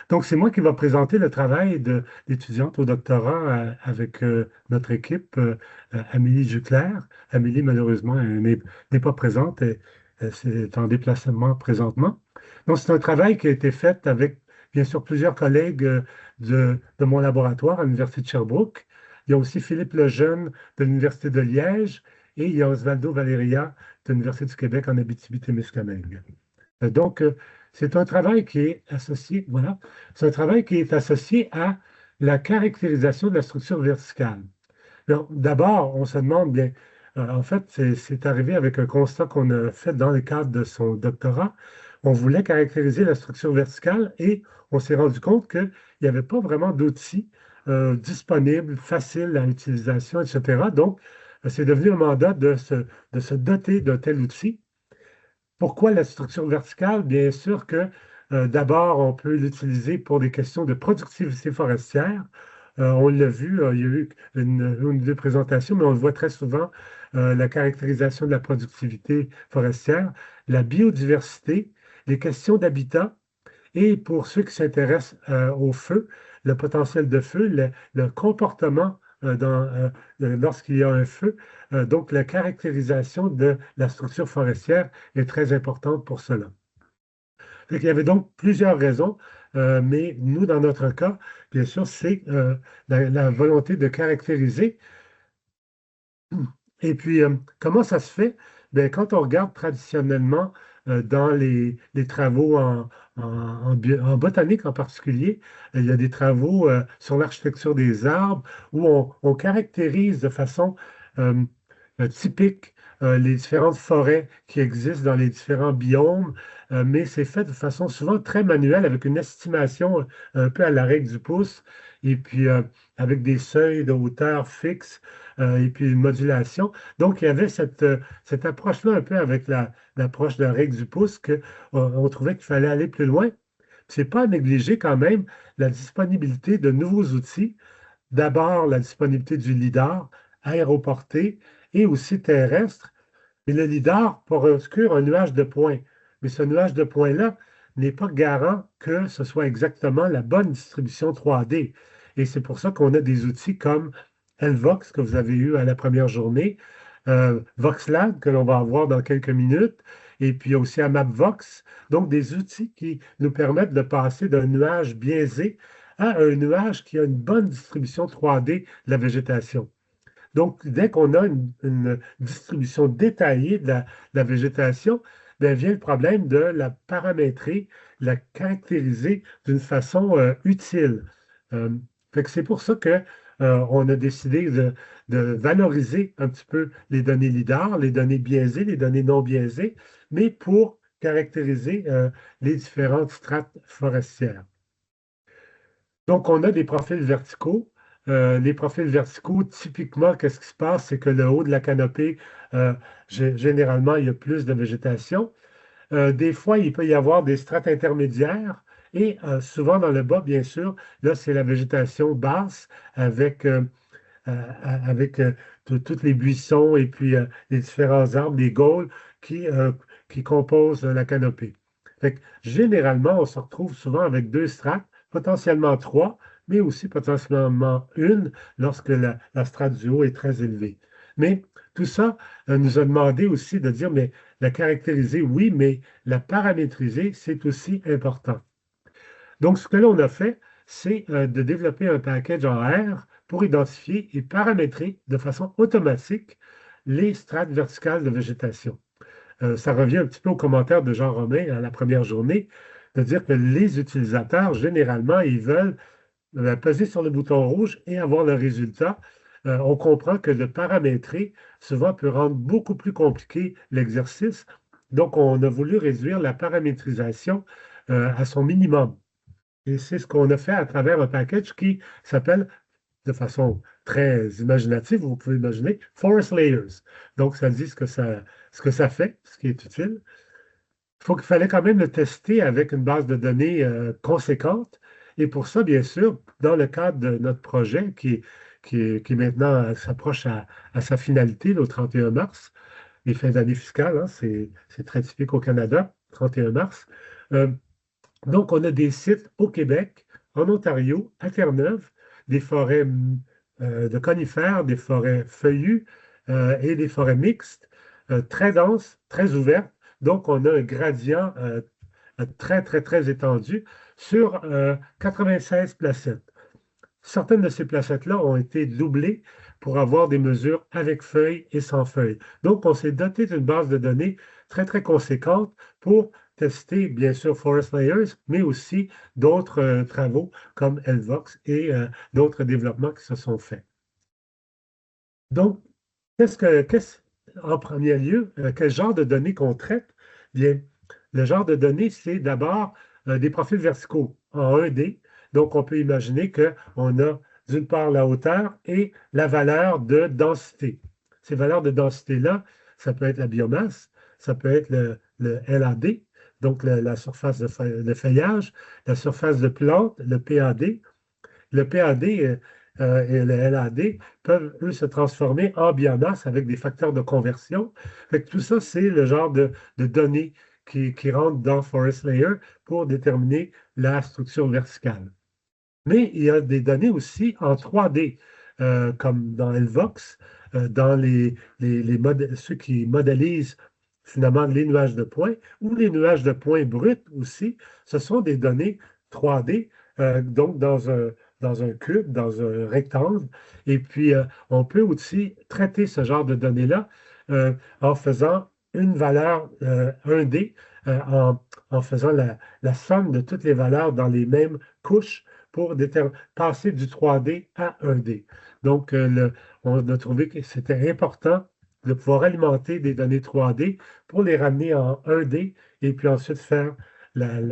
Donc, c'est moi qui va présenter le travail d'étudiante au doctorat avec notre équipe, Amélie Juclair. Amélie, malheureusement, elle n'est pas présente. Elle est en déplacement présentement. Donc, c'est un travail qui a été fait avec, bien sûr, plusieurs collègues de mon laboratoire à l'Université de Sherbrooke. Il y a aussi Philippe Lejeune de l'Université de Liège et il y a Osvaldo Valeria de l'Université du Québec en Abitibi-Témiscamingue. Donc, c'est un travail qui est associé, voilà, c'est un travail qui est associé à la caractérisation de la structure verticale. Alors, d'abord, on se demande bien, en fait, c'est arrivé avec un constat qu'on a fait dans le cadre de son doctorat. On voulait caractériser la structure verticale et on s'est rendu compte qu'il n'y avait pas vraiment d'outils disponibles, faciles à l'utilisation, etc. Donc, c'est devenu un mandat de se doter d'un tel outil. Pourquoi la structure verticale? Bien sûr que d'abord, on peut l'utiliser pour des questions de productivité forestière. On l'a vu, il y a eu une ou deux présentations, mais on le voit très souvent, la caractérisation de la productivité forestière, la biodiversité, les questions d'habitat, et pour ceux qui s'intéressent au feu, le potentiel de feu, le comportement lorsqu'il y a un feu, donc la caractérisation de la structure forestière est très importante pour cela. Il y avait donc plusieurs raisons, mais nous, dans notre cas, bien sûr, c'est la volonté de caractériser. Et puis, comment ça se fait? Bien, quand on regarde traditionnellement dans les travaux en botanique en particulier, il y a des travaux sur l'architecture des arbres où on caractérise de façon euh, typique les différentes forêts qui existent dans les différents biomes, mais c'est fait de façon souvent très manuelle avec une estimation un peu à la règle du pouce et puis avec des seuils de hauteur fixes et puis une modulation. Donc, il y avait cette approche-là un peu avec l'approche de la règle du pouce qu'on trouvait qu'il fallait aller plus loin. C'est pas à négliger quand même la disponibilité de nouveaux outils. D'abord, la disponibilité du lidar aéroporté et aussi terrestre. Et le lidar procure un nuage de points. Mais ce nuage de points-là n'est pas garant que ce soit exactement la bonne distribution 3D. Et c'est pour ça qu'on a des outils comme LVOX que vous avez eu à la première journée, VoxLab que l'on va avoir dans quelques minutes, et puis aussi AmapVox. Donc des outils qui nous permettent de passer d'un nuage biaisé à un nuage qui a une bonne distribution 3D de la végétation. Donc, dès qu'on a une distribution détaillée de la végétation, bien, vient le problème de la paramétrer, la caractériser d'une façon utile. Euh, Fait que c'est pour ça que, on a décidé de valoriser un petit peu les données LIDAR, les données biaisées, les données non biaisées, mais pour caractériser les différentes strates forestières. Donc, on a des profils verticaux. Les profils verticaux, typiquement, qu'est-ce qui se passe? C'est que le haut de la canopée, euh, généralement, il y a plus de végétation. Des fois, il peut y avoir des strates intermédiaires et souvent dans le bas, bien sûr, là, c'est la végétation basse avec tous les buissons et puis les différents arbres, les gaules qui composent la canopée. Fait que, généralement, on se retrouve souvent avec deux strates, potentiellement trois, mais aussi potentiellement une lorsque la strate du haut est très élevée. Mais tout ça nous a demandé aussi de dire, mais la caractériser, oui, mais la paramétriser, c'est aussi important. Donc, ce que là, on a fait, c'est de développer un package en R pour identifier et paramétrer de façon automatique les strates verticales de végétation. Ça revient un petit peu au commentaire de Jean Romain à la première journée, de dire que les utilisateurs, généralement, ils veulent peser sur le bouton rouge et avoir le résultat. On comprend que le paramétrer, souvent, peut rendre beaucoup plus compliqué l'exercice. Donc, on a voulu réduire la paramétrisation à son minimum. Et c'est ce qu'on a fait à travers un package qui s'appelle, de façon très imaginative, vous pouvez imaginer, Forest Layers. Donc, ça dit ce que ça fait, ce qui est utile. Il fallait quand même le tester avec une base de données conséquente. Et pour ça, bien sûr, dans le cadre de notre projet qui maintenant s'approche à sa finalité, le 31 mars, les fins d'année fiscale, hein, c'est très typique au Canada, 31 mars, euh, Donc, on a des sites au Québec, en Ontario, à Terre-Neuve, des forêts de conifères, des forêts feuillues et des forêts mixtes, très denses, très ouvertes. Donc, on a un gradient très, très, très étendu sur 96 placettes. Certaines de ces placettes-là ont été doublées pour avoir des mesures avec feuilles et sans feuilles. Donc, on s'est doté d'une base de données très, très conséquente pour tester, bien sûr, Forest Layers, mais aussi d'autres travaux comme LVOX et d'autres développements qui se sont faits. Donc, en premier lieu, quel genre de données qu'on traite? Bien, le genre de données, c'est d'abord des profils verticaux en 1D. Donc, on peut imaginer qu'on a d'une part la hauteur et la valeur de densité. Ces valeurs de densité-là, ça peut être la biomasse, ça peut être le LAD, donc la surface de feuillage, la surface de plante, le PAD. Le PAD et le LAD peuvent, eux, se transformer en biomasse avec des facteurs de conversion. Fait que tout ça, c'est le genre de données qui rentrent dans Forest Layer pour déterminer la structure verticale. Mais il y a des données aussi en 3D, comme dans LVOX, dans ceux qui modélisent finalement les nuages de points ou les nuages de points bruts aussi. Ce sont des données 3D, donc dans un cube, dans un rectangle. Et puis, on peut aussi traiter ce genre de données-là en faisant une valeur 1D, en faisant la somme de toutes les valeurs dans les mêmes couches pour passer du 3D à 1D. Donc, on a trouvé que c'était important de pouvoir alimenter des données 3D pour les ramener en 1D et puis ensuite faire la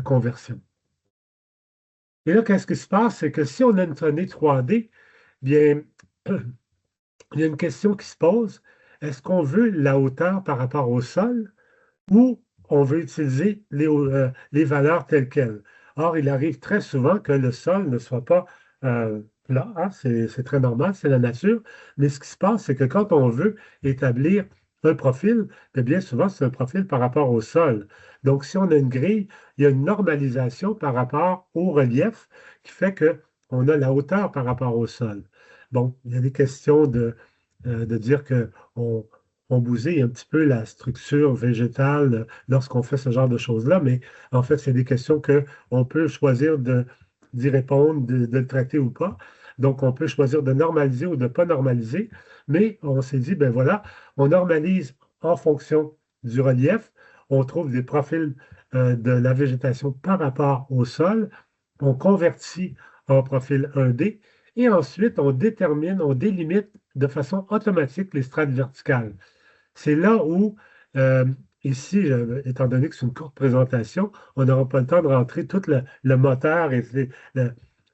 conversion. Et là, qu'est-ce qui se passe? C'est que si on a une donnée 3D, bien, il y a une question qui se pose. Est-ce qu'on veut la hauteur par rapport au sol ou on veut utiliser les valeurs telles quelles? Or, il arrive très souvent que le sol ne soit pas plat, hein, c'est très normal, c'est la nature, mais ce qui se passe, c'est que quand on veut établir un profil, bien souvent, c'est un profil par rapport au sol. Donc, si on a une grille, il y a une normalisation par rapport au relief qui fait qu'on a la hauteur par rapport au sol. Bon, il y a des questions de dire qu'on bousille un petit peu la structure végétale lorsqu'on fait ce genre de choses-là, mais en fait, c'est des questions qu'on peut choisir d'y répondre, de le traiter ou pas. Donc, on peut choisir de normaliser ou de ne pas normaliser, mais on s'est dit, ben voilà, on normalise en fonction du relief, on trouve des profils de la végétation par rapport au sol, on convertit en profil 1D, et ensuite, on détermine, on délimite de façon automatique les strates verticales. C'est là où, euh, ici, étant donné que c'est une courte présentation, on n'aura pas le temps de rentrer tout le moteur et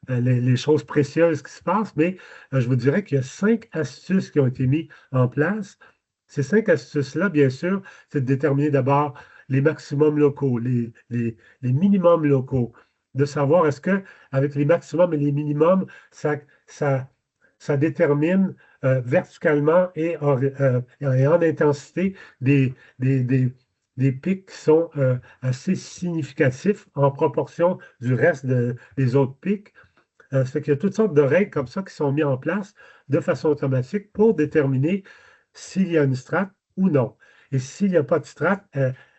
les choses précieuses qui se passent, mais je vous dirais qu'il y a 5 astuces qui ont été mises en place. Ces 5 astuces-là, bien sûr, c'est de déterminer d'abord les maximums locaux, les minimums locaux, de savoir est-ce que avec les maximums et les minimums, ça, ça détermine verticalement et en intensité des, des- des pics qui sont assez significatifs en proportion du reste des autres pics. Ça fait qu'il y a toutes sortes de règles comme ça qui sont mises en place de façon automatique pour déterminer s'il y a une strate ou non. Et s'il n'y a pas de strate,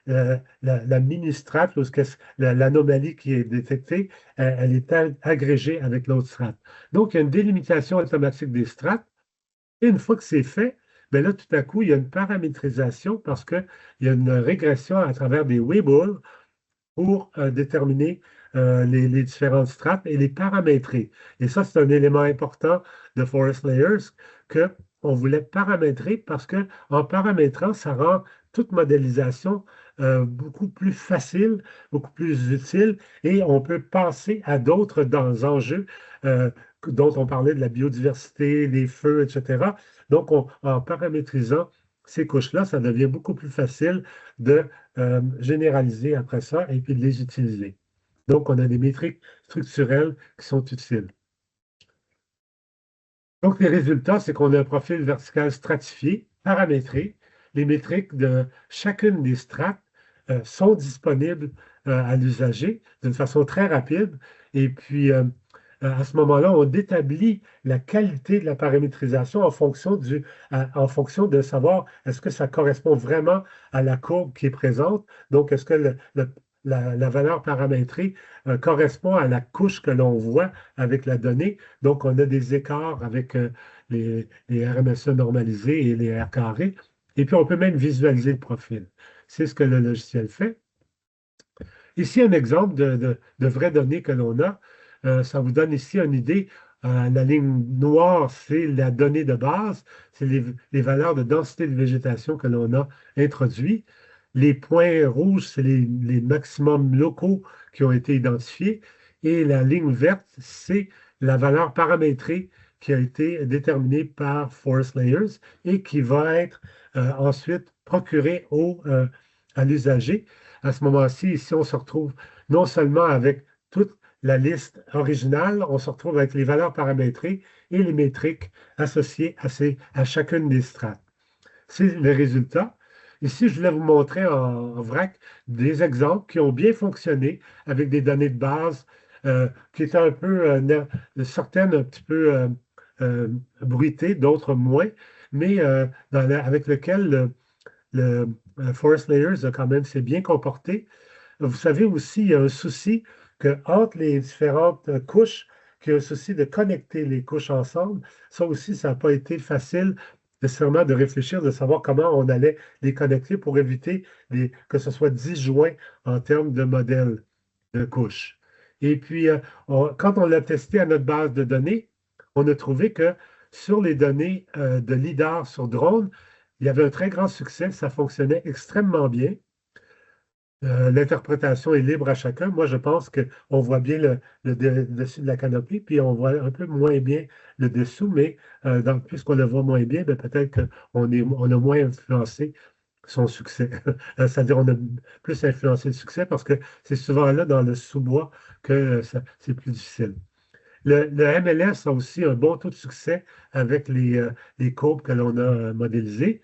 la mini-strate, l'anomalie qui est détectée, elle est agrégée avec l'autre strate. Donc, il y a une délimitation automatique des strates. Et une fois que c'est fait, bien là, tout à coup, il y a une paramétrisation parce qu'il y a une régression à travers des Weibull pour déterminer les différentes strates et les paramétrer. Et ça, c'est un élément important de Forest Layers qu'on voulait paramétrer parce qu'en paramétrant, ça rend toute modélisation beaucoup plus facile, beaucoup plus utile et on peut passer à d'autres enjeux euh, dont on parlait de la biodiversité, les feux, etc. Donc, en paramétrisant ces couches-là, ça devient beaucoup plus facile de généraliser après ça et puis de les utiliser. Donc, on a des métriques structurelles qui sont utiles. Donc, les résultats, c'est qu'on a un profil vertical stratifié, paramétré. Les métriques de chacune des strates sont disponibles à l'usager d'une façon très rapide. Et puis, à ce moment-là, on établit la qualité de la paramétrisation en fonction de savoir est-ce que ça correspond vraiment à la courbe qui est présente. Donc, est-ce que la valeur paramétrée correspond à la couche que l'on voit avec la donnée. Donc, on a des écarts avec les RMSE normalisés et les R carrés. Et puis, on peut même visualiser le profil. C'est ce que le logiciel fait. Ici, un exemple de vraies données que l'on a. Ça vous donne ici une idée. La ligne noire, c'est la donnée de base, c'est les valeurs de densité de végétation que l'on a introduites. Les points rouges, c'est les maximums locaux qui ont été identifiés. Et la ligne verte, c'est la valeur paramétrée qui a été déterminée par Forest Layers et qui va être ensuite procurée à l'usager. À ce moment-ci, ici, on se retrouve non seulement avec toute la liste originale, on se retrouve avec les valeurs paramétrées et les métriques associées à chacune des strates. C'est le résultat. Ici, je voulais vous montrer en vrac des exemples qui ont bien fonctionné avec des données de base qui étaient un peu, certaines un petit peu bruitées, d'autres moins, mais avec lesquelles le Forest Layers a quand même s'est bien comporté. Vous savez aussi, il y a un souci que entre les différentes couches, qu'il y a un souci de connecter les couches ensemble. Ça aussi, ça n'a pas été facile nécessairement de réfléchir, de savoir comment on allait les connecter pour éviter que ce soit disjoint en termes de modèle de couches. Et puis, quand on l'a testé à notre base de données, on a trouvé que sur les données de LIDAR sur drone, il y avait un très grand succès, ça fonctionnait extrêmement bien. L'interprétation est libre à chacun. Moi, je pense qu'on voit bien le dessus de la canopée, puis on voit un peu moins bien le dessous, mais puisqu'on le voit moins bien, ben, peut-être qu'on a moins influencé son succès. C'est-à-dire on a plus influencé le succès parce que c'est souvent là, dans le sous-bois, que c'est plus difficile. Le MLS a aussi un bon taux de succès avec les courbes que l'on a modélisées.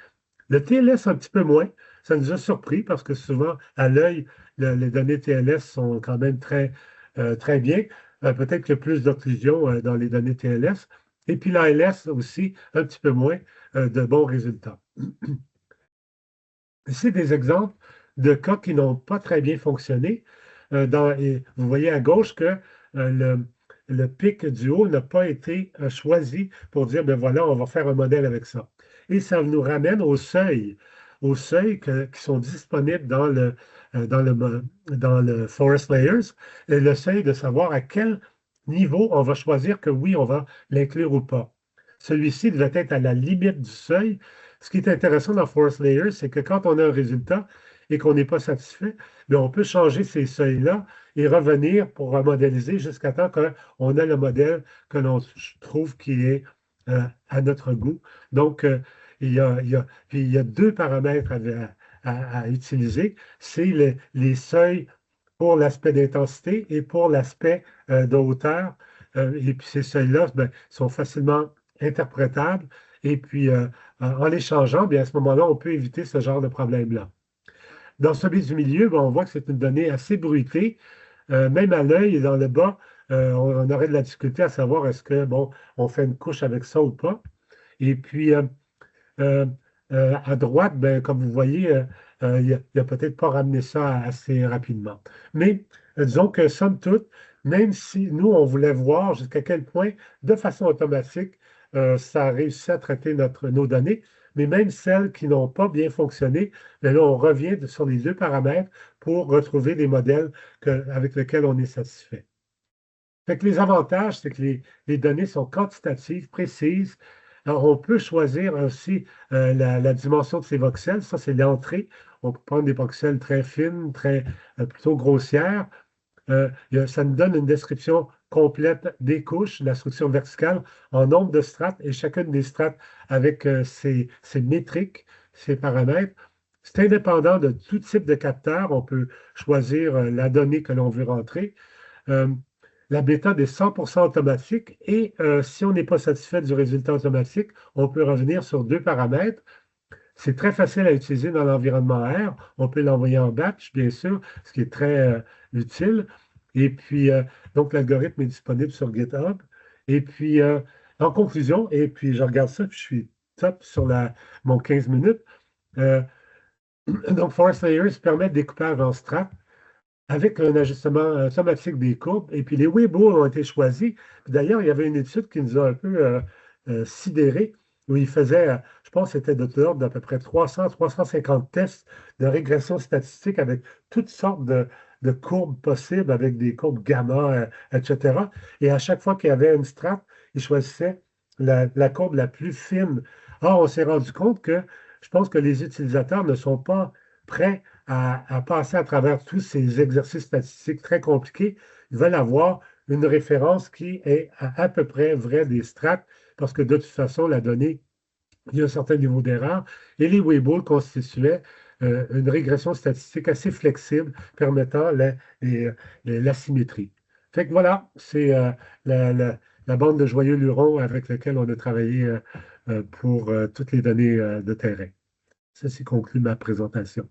Le TLS, un petit peu moins. Ça nous a surpris parce que souvent, à l'œil, les données TLS sont quand même très bien. Peut-être qu'il y a plus d'occlusion dans les données TLS. Et puis l'ALS aussi, un petit peu moins de bons résultats. Ici, des exemples de cas qui n'ont pas très bien fonctionné. Et vous voyez à gauche que le pic du haut n'a pas été choisi pour dire, ben voilà, on va faire un modèle avec ça. Et ça nous ramène aux seuils qui sont disponibles dans le Forest Layers, et le seuil de savoir à quel niveau on va choisir que oui, on va l'inclure ou pas. Celui-ci devait être à la limite du seuil. Ce qui est intéressant dans Forest Layers, c'est que quand on a un résultat et qu'on n'est pas satisfait, bien, on peut changer ces seuils-là et revenir pour remodéliser jusqu'à temps qu'on a le modèle que l'on trouve qui est à notre goût. Donc, puis il y a deux paramètres à utiliser. C'est les seuils pour l'aspect d'intensité et pour l'aspect de hauteur. Et puis ces seuils-là ben, sont facilement interprétables. Et puis, en les changeant, bien, à ce moment-là, on peut éviter ce genre de problème-là. Dans celui du milieu, ben, on voit que c'est une donnée assez bruitée. Même à l'œil et dans le bas, on aurait de la difficulté à savoir est-ce que, bon, on fait une couche avec ça ou pas. Et puis, euh, à droite, ben, comme vous voyez, il n'a peut-être pas ramené ça assez rapidement. Mais disons que, somme toute, même si nous, on voulait voir jusqu'à quel point, de façon automatique, ça a réussi à traiter nos données, mais même celles qui n'ont pas bien fonctionné, ben là, on revient sur les deux paramètres pour retrouver des modèles avec lesquels on est satisfait. Fait que les avantages, c'est que les données sont quantitatives, précises. Alors, on peut choisir aussi la dimension de ces voxels. Ça, c'est l'entrée. On peut prendre des voxels très fines, plutôt grossières. Ça nous donne une description complète des couches, de la structure verticale, en nombre de strates, et chacune des strates avec ses métriques, ses paramètres. C'est indépendant de tout type de capteur. On peut choisir la donnée que l'on veut rentrer. Euh, la méthode est 100% automatique et si on n'est pas satisfait du résultat automatique, on peut revenir sur deux paramètres. C'est très facile à utiliser dans l'environnement R. On peut l'envoyer en batch, bien sûr, ce qui est très utile. Et puis, donc, l'algorithme est disponible sur GitHub. Et puis, en conclusion, et puis je regarde ça, puis je suis top sur mon 15 minutes. Euh, donc, Forest Layers permet de découpage en strates avec un ajustement somatique des courbes. Et puis les Weibo ont été choisis. D'ailleurs, il y avait une étude qui nous a un peu sidérés, où il faisait, je pense que c'était de l'ordre d'à peu près 300-350 tests de régression statistique avec toutes sortes de courbes possibles, avec des courbes gamma, etc. Et à chaque fois qu'il y avait une strate, il choisissait la courbe la plus fine. Or, on s'est rendu compte que je pense que les utilisateurs ne sont pas prêts à passer à travers tous ces exercices statistiques très compliqués. Ils veulent avoir une référence qui est à peu près vraie des strates, parce que de toute façon, la donnée, il y a un certain niveau d'erreur. Et les Weibull constituaient une régression statistique assez flexible permettant la symétrie. Fait que voilà, c'est la bande de joyeux lurons avec laquelle on a travaillé pour toutes les données de terrain. Ceci conclut ma présentation.